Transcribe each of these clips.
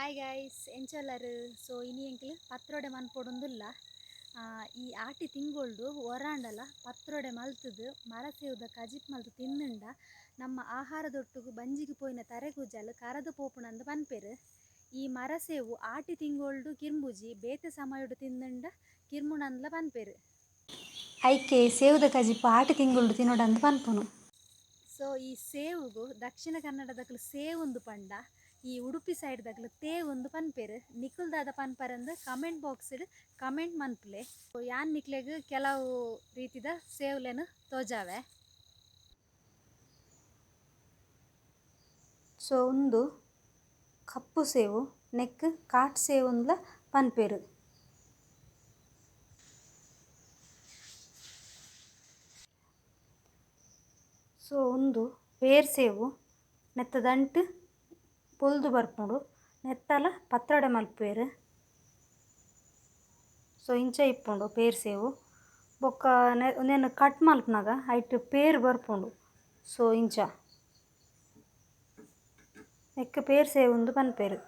Hi guys ಎಂಚಲ್ಲರು. So ಇನಿ ಎಂಕ್ಲು ಪತ್ರೊಡೆ ಮನ್ಪೊಡೊಂದುಲ್ಲ. ಈ ಆಟಿ ತಿಂಗೊಳ್ಡು ಒರಾಂಡಲ ಪತ್ರೊಡೆ ಮಲ್ತುದು ಮರಸೇವುದ ಕಜಿಪ್ ಮಲ್ತು ತಿನ್ನುಂಡ ನಮ್ಮ ಆಹಾರದೊಟ್ಟುಗು ಬಂಜಿಗೆ ಪೋಯಿನ ತರೆಗುಜಲು ಕರದು ಪೋಪುನಂದು ಪನ್ಪೆರು. ಈ ಮರಸೇವು ಆಟಿ ತಿಂಗೊಳ್ಡು ಕಿರ್ಂಬುಜಿ ಬೇತೆ ಸಮಯಡು ತಿನ್ನುಂಡ ಕಿರ್ಮುನಂದ್ಲ ಪನ್ಪೆರು. ಐಕೆ ಸೇವುದ ಕಜಿಪ್ ಆಟಿ ತಿಂಗೊಳ್ಡು ತಿನ್ನೋಡಂದು ಪನ್ಪುನು. ಸೊ ಈ ಸೇವುಗು ದಕ್ಷಿಣ ಕನ್ನಡದಕ್ಲು ಸೇವುಂದು ಪಂಡ, ಈ ಉಡುಪಿ ಸೈಡ್ದಕ್ಲು ತೇವುಂದು ಪನ್ಪೆರು. ನಿಕುಲ್ದಾದ ಪನ್ಪರಂದು ಕಮೆಂಟ್ ಬಾಕ್ಸ್ಡ್ ಕಮೆಂಟ್ ಮನ್ಪುಲೆ. ಯಾನ್ ನಿಕ್ಲೆಗ್ ಕೆಲವು ರೀತಿದ ಸೇವುಲೆನು ತೋಜಾವೆ. ಸೊ ಒಂದು ಕಪ್ಪು ಸೇವು ನೆಕ್ ಕಾಟ್ ಸೇವುಂದ್ಲ ಪನ್ಪೆರು. ಸೊ ಒಂದು ಪೇರ್ ಸೇವು ನೆತ್ತದಂಟು ಪೊಲ್ದು ಬರ್ಪುಂಡು ನೆತ್ತಲ ಪತ್ರೊಡೆ ಮಲ್ಪುವೆರು. ಸೊ ಇಂಚ ಇಪ್ಪುಂಡು ಪೇರ್ ಸೇವು ಬೊಕ್ಕ ಒಂದೇನು ಕಟ್ ಮಲ್ಪನಾಗ ಐಟ್ ಪೇರ್ ಬರ್ಪುಂಡು. ಸೊ ಇಂಚ ನೆಕ್ ಪೇರ್ ಸೇವುಂದು ಪನ್ಪೆರು.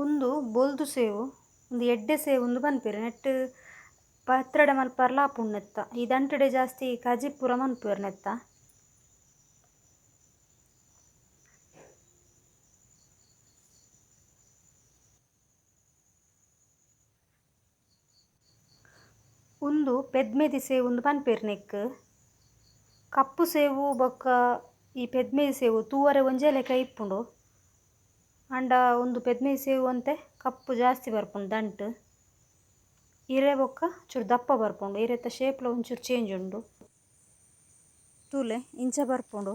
ಒಂದು ಬೊಲ್ದು ಸೇವು ಒಂದು ಎಡ್ಡೆ ಸೇವುಂದು ಪನ್ಪೆರು. ನೆಟ್ ಪತ್ರೊಡೆ ಮಲ್ಪರ್ಲ ಆಪುಂಡು ನೆತ್ತ. ಈ ದಂಟುಡೆ ಜಾಸ್ತಿ ಕಜಿಪ್ ಪೂರ ಮನ್ಪುವೆರು ನೆತ್ತ. ಒಂದು ಪೆದ್ಮೆದಿ ಸೇವುಂದು ಪನ್ಪೆರು ನೆಕ್. ಕಪ್ಪು ಸೇವು ಬೊಕ್ಕ ಈ ಪೆದ್ಮೆದಿ ಸೇವು ತೂವರೆ ಒಂಜೇ ಲೆಕ್ಕ ಇಪ್ಪುಂಡು. ಅಂಡ ಒಂದು ಪೆದ್ಮೆದಿ ಸೇವು ಅಂತೆ ಕಪ್ಪು ಜಾಸ್ತಿ ಬರ್ಪುಂಡು ದಂಟು. ಇರೆ ಬೊಕ್ಕ ಚೂರು ದಪ್ಪ ಬರ್ಪುಂಡು. ಇರೆತ್ತ ಶೇಪ್ಲ ಒಂಚೂರು ಚೇಂಜ್ ಉಂಡು. ತೂಲೆ ಇಂಚ ಬರ್ಪುಂಡು.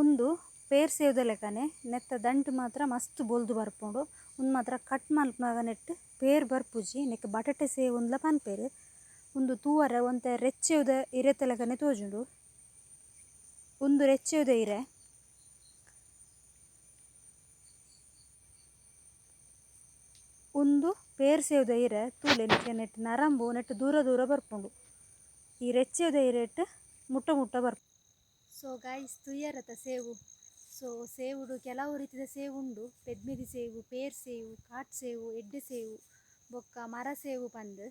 ಒಂದು ಪೇರ್ ಸೇವ್ದ ಲೆಕ್ಕನೆ ನೆತ್ತ ದಂಟು ಮಾತ್ರ ಮಸ್ತ್ ಬೊಲ್ದು ಬರ್ಪುಂಡು. ಒಂದು ಮಾತ್ರ ಕಟ್ ಮಲ್ಪನಾಗ ನೆಟ್ ಪೇರ್ ಬರ್ಪುಜಿ ನೆಕ್ ಬಟಾಟೆ ಸೇವು ಒಂದ್ಲ ಪನ್ಪೆರು. ಒಂದು ತೂವರೆ ಒಂತೆ ರೆಚ್ಚೆವ್ದ ಇರೆತ್ತ ಲೆಕ್ಕನೆ ತೋಜುಂಡು. ಒಂದು ರೆಚ್ಚೆವ್ದ ಇರೆ ಒಂದು ಪೇರ್ ಸೇವ್ದ ಇರೆ ತೂಲೆ ನಿಕ್ಲೆ ನೆಟ್ ನರಂಬು ನೆಟ್ ದೂರ ದೂರ ಬರ್ಪುಂಡು. ಈ ರೆಚ್ಚೆವ್ದ ಇರೆಟ್ ಮುಟ್ಟ ಮುಟ್ಟ ಬರ್ಪುಂಡು. ಸೊ ಗೈಸ್ ತುಯ್ಯರತ ಸೇವು. ಸೊ ಸೇವುಡು ಕೆಲವು ರೀತಿದ ಸೇವು ಉಂಡು. ಪೆದ್ಮೆದಿ ಸೇವು, ಪೇರ್ ಸೇವು, ಕಾಟ್ ಸೇವು, ಎಡ್ಡೆ ಸೇವು ಬೊಕ್ಕ ಮರ ಸೇವು ಪಂದ್.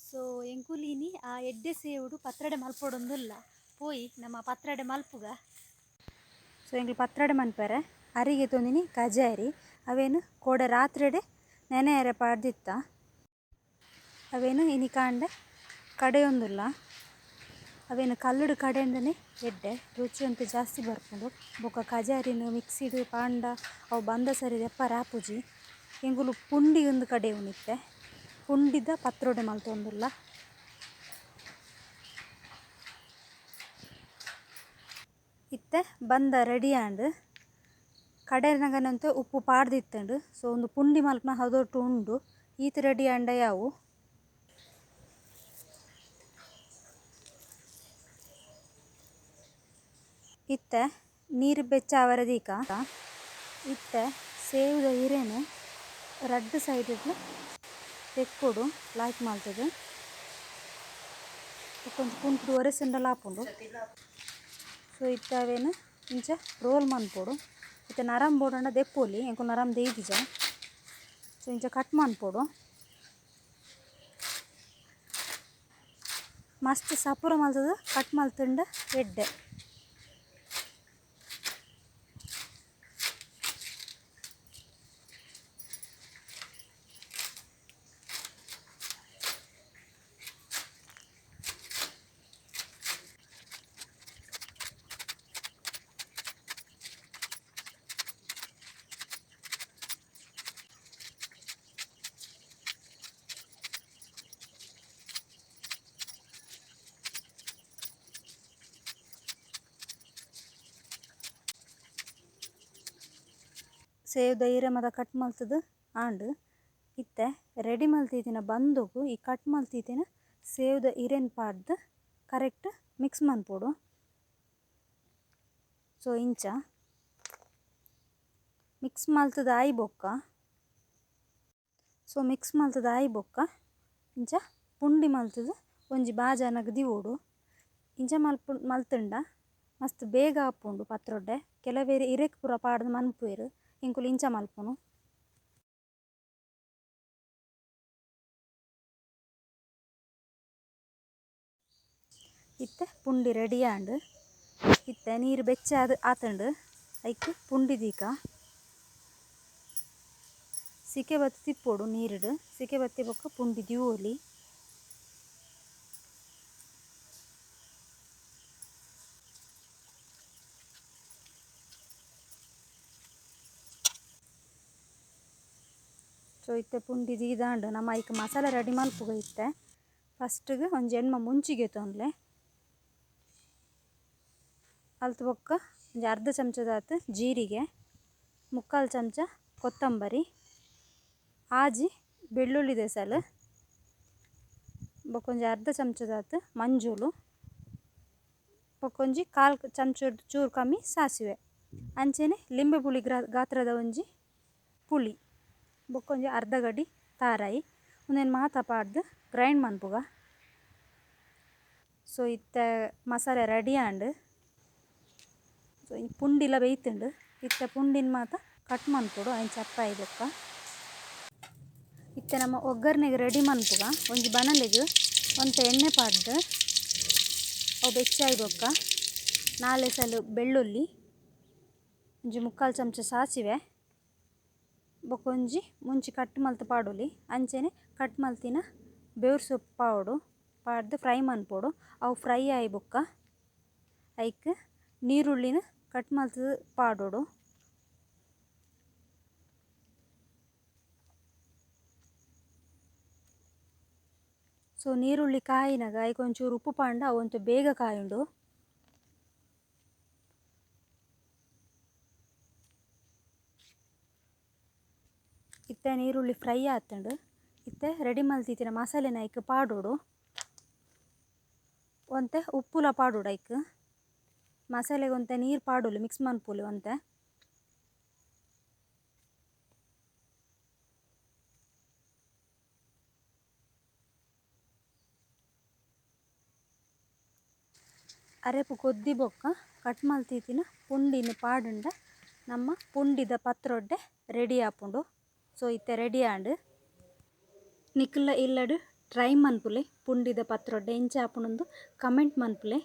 ಸೊ ಎಂಕುಲಿನಿ ಆ ಎಡ್ಡೆ ಸೇವುಡು ಪತ್ರೊಡೆ ಮಲ್ಪೊಡೊಂದುಲ್ಲ ಪೋಯಿ ನಮ್ಮ ಪತ್ರೊಡೆ ಮಲ್ಪುಗ. ಸೊ ಎಂಕ್ಲು ಪತ್ರೊಡೆ ಮನ್ಪರೆ ಅರಿಗೆ ತೊಂದಿನಿ ಕಜಾರಿ ಅವೇನು ಕೋಡೆ ರಾತ್ರಿಡೆ ನೆನೆಯರೆ ಪಾಡ್ದಿತ್ತ. ಅವೇನು ಇನಿ ಕಾಂಡೆ ಕಡೆಯೊಂದುಲ್ಲ. ಅವೇನು ಕಲ್ಲುಡು ಕಡೆಯಿಂದನೇ ಎಡ್ಡೆ ರುಚಿ ಅಂತೂ ಜಾಸ್ತಿ ಬರ್ಪುಂಡು. ಬೊಕ್ಕ ಕಜಾರಿನ ಮಿಕ್ಸಿಡ್ ಪಾಂಡ ಅವು ಬಂದ ಸರಿ ದೆಪ್ಪರ ಆಪುಜಿ. ಎಂಗುಲು ಪುಂಡಿ ಒಂದು ಕಡೆ ಉಣಿತ್ತೆ ಪುಂಡಿದ ಪತ್ರೊಡೆ ಮಲ್ತೊಂದುಲ್ಲ. ಇತ್ತೆ ಬಂದ ರೆಡಿ ಆಂಡ್ ಕಡೆನಗನಂತೂ ಉಪ್ಪು ಪಾಡ್ದಿತ್ತಂಡು. ಸೊ ಒಂದು ಪುಂಡಿ ಮಲ್ಪನ ಹದೊಟ್ಟು ಉಂಡು ಈತ ರೆಡಿ ಆಂಡ ಯಾವು. ಇತ್ತೆ ನೀರು ಬೆಚ್ಚಾವರ ದೀಕ ಇತ್ತೆ ಸೇವುದ ಇರೇನು ರಡ್ಡು ಸೈಡ್ ತೆಕ್ಕೊಡು ಲಾಯ್ಕ್ ಮಾಡ್ತದೆ. ಕೊಂಚ ಕುಂಟು ಒರೆಸಂಡಲ ಹಾಪುಂಡು. ಸೊ ಇತ್ತೆ ಅವೇನು ಇಂಚ ರೋಲ್ ಮನ್ಪೊಡು. ಇತ್ತೆ ನರಮ್ ಬೋಡಂಡ ದೆಪ್ಪೊಲಿ ಎಂಕು ನರಮ್ ದೇಯ್ದಿಜ. ಸೊ ಇಂಚ ಕಟ್ ಮನ್ಪೊಡು. ಮಸ್ತ್ ಸಪುರ ಮಲ್ತದ ಕಟ್ ಮಲ್ತುಂಡ ಎಡ್ಡೆ. ಸೇವ್ದ ಇರೆ ಮಾತ ಕಟ್ ಮಲ್ತದು ಆಂಡ್ ಇತ್ತೆ ರೆಡಿ ಮಲ್ತಿತ್ತಿನ ಬಂದುಗು ಈ ಕಟ್ ಮಲ್ತಿತ್ತಿನ ಸೇವ್ದ ಇರೆನ್ ಪಾಡ್ದು ಕರೆಕ್ಟ್ ಮಿಕ್ಸ್ ಮನ್ಪೊಡು. ಸೊ ಇಂಚ ಮಿಕ್ಸ್ ಮಲ್ತದ ಆಯಿ ಬೊಕ್ಕ ಸೊ ಮಿಕ್ಸ್ ಮಲ್ತದ ಆಯಿ ಬೊಕ್ಕ ಇಂಚ ಪುಂಡಿ ಮಲ್ತದ ಒಂಜಿ ಬಾಜಾನಗ ದಿವೋಡು ಇಂಚ ಮಲ್ತಂಡ ಮಸ್ತ್ ಬೇಗ ಆಪುಂಡು ಪತ್ರೊಡ್ಡೆ ಕೆಲವೇರಿ ಇರೆಕ್ ಪೂರ ಪಾಡ್ದು ಮನ್ಪುವೆರು ಇಂಕುಲು ಇಂಚ ಮಲ್ಪುನು. ಇತ್ತೆ ಪುಂಡಿ ರೆಡಿ ಆಂಡ್ ಇತ್ತೆ ನೀರು ಬೆಚ್ಚಾದ ಆತಂಡು ಐಕ್ ಪುಂಡಿ ದೀಕ ಸಿಕೆ ಬತ್ತಿ ತಿಪ್ಪೋಡು ನೀರುಡು ಸಿಕೆ ಬತ್ತಿ ಬೊಕ್ಕ ಪುಂಡಿ ದಿವೋಲಿ. ಸೊ ಇತ್ತೆ ಪುಂಡಿ ದೀದಾಂಡು ನಮ್ಮ ಐಕ್ ಮಸಾಲೆ ರೆಡಿ ಮಲ್ಪುಗ ಇತ್ತೆ ಫಸ್ಟ್ಗೆ ಒಂಜಿ ಎಣ್ಮ ಮುಂಚಿಗೆ ತೊಂದ್ಲೆ ಅಲ್ತು ಬೊಕ್ಕ ಒಂಜಿ ಅರ್ಧ ಚಮಚದಾತು ಜೀರಿಗೆ, 3/4 ಚಮಚ ಕೊತ್ತಂಬರಿ, ಆಜಿ ಬೆಳ್ಳುಳ್ಳಿ ದೆಸಲು ಬೊಕೊಂಜಿ ಅರ್ಧ ಚಮಚದಾತು ಮಂಜೂಲು ಬೊಕೊಂಜಿ 1/4 ಚಮಚದ ಚೂರು ಕಮ್ಮಿ ಸಾಸಿವೆ ಅಂಚೆನೆ ಲಿಂಬೆ ಪುಳಿ ಗಾತ್ರದ ಒಂಜಿ ಪುಳಿ ಬೊಕೊಂಜಿ ಅರ್ಧ ಗಡ್ಡಿ ತಾರಾಯಿ ಒಂದೇನು ಮಾತ ಪಾಡ್ದು ಗ್ರೈಂಡ್ ಮನ್ಪುಗ. ಸೊ ಇತ್ತೆ ಮಸಾಲೆ ರೆಡಿ ಆಂಡ್ ಸೊ ಈ ಪುಂಡಿಲ ಬೇಯ್ತುಂಡು ಇತ್ತೆ ಪುಂಡಿನ ಮಾತ ಕಟ್ ಮನ್ಪೊಡು ಐನ್ ಚಪ್ಪಾಯಿ ಬೊಕ್ಕ. ಇತ್ತೆ ನಮ್ಮ ಒಗ್ಗರಣೆಗೆ ರೆಡಿ ಮನ್ಪುಗ ಒಂಜಿ ಬನಲೆಗ್ ಒಂತೆ ಎಣ್ಣೆ ಪಾಡ್ದು ಅವು ಬೆಚ್ಚಾಯಿ ಬೊಕ್ಕ 4 ಎಸಲು ಬೆಳ್ಳುಳ್ಳಿ ಒಂಜಿ 3/4 ಚಮಚ ಸಾಸಿವೆ ಬೊಕೊಂಜಿ ಮುಂಚಿ ಕಟ್ ಮಲ್ತು ಪಾಡೊಲಿ ಅಂಚೆನೆ ಕಟ್ ಮಲ್ತಿನ ಬೇವ್ರ ಸೊಪ್ಪು ಪಾಡ್ದು ಫ್ರೈ ಮನ್ಪೊಡು. ಅವು ಫ್ರೈ ಆಯಿ ಬೊಕ್ಕ ಐಕ್ ನೀರುಳ್ಳಿನ ಕಟ್ ಮಲ್ತು ಪಾಡೋಡು. ಸೊ ನೀರುಳ್ಳಿ ಕಾಯಿನಾಗ ಐಕ್ ಒಂಚೂರು ಉಪ್ಪು ಪಾಂಡ ಅವಂತೂ ಬೇಗ ಕಾಯುಂಡು. ಇತ್ತೆ ನೀರುಳ್ಳಿ ಫ್ರೈ ಆತುಂಡು ಇತ್ತೆ ರೆಡಿ ಮಲ್ತಿತ್ತಿನ ಮಸಾಲೆನ ಐಕ್ ಪಾಡೋಡು. ಒಂತೆ ಉಪ್ಪುಲ ಪಾಡೋಡು ಐಕ್ ಮಸಾಲೆಗೆ ಒಂತೆ ನೀರು ಪಾಡೋಲಿ ಮಿಕ್ಸ್ ಮನ್ಪುಲಿ ಒಂತೆ. ಅರೆಪು ಕೊದ್ದಿ ಬೊಕ್ಕ ಕಟ್ ಮಲ್ತಿತ್ತಿನ ಪುಂಡಿನ ಪಾಡುಂಡ ನಮ್ಮ ಪುಂಡಿದ ಪತ್ರೊಡ್ಡೆ ರೆಡಿ ಆಪುಂಡು. ಸೊ ಇತ್ತೆ ರೆಡಿ ಆಂಡ್ ನಿಕ್ಲ ಇಲ್ಲಡು ಟ್ರೈ ಮನ್ಪುಲೆ ಪುಂಡಿದ ಪತ್ರೊಡ್ಡೆ ಎಂಚ ಆಪುಂಡು ಕಮೆಂಟ್ ಮನ್ಪುಲೆ.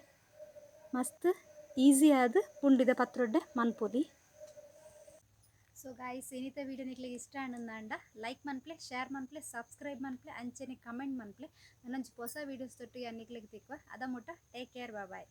ಮಸ್ತ್ ಈಸಿ ಆದ್ ಪುಂಡಿದ ಪತ್ರೊಡ್ಡೆ ಮನ್ಪೊಲಿ. ಸೊ ಗಾಯ್ಸ್ ಇನಿತ ವೀಡಿಯೋ ನಿಕ್ಲಿಗೆ ಇಷ್ಟ ಆಂಡ ಲೈಕ್ ಮನ್ಪ್ಲೆ, ಶೇರ್ ಮನ್ಪ್ಲೆ, ಸಬ್ಸ್ಕ್ರೈಬ್ ಮನ್ಪ್ಲೆ ಅಂಚೆನೆ ಕಮೆಂಟ್ ಮನ್ಪ್ಲೆ. ನನ್ನೊಂಜಿ ಹೊಸ ವೀಡಿಯೋಸ್ ತೊಟ್ಟಿಗೆ ನಿಕ್ಲಿಗೆ ತಿಕ್ಕುವ ಅದ ಮುಟ್ಟ ಟೇಕ್ ಕೇರ್ ಬಾಯ್.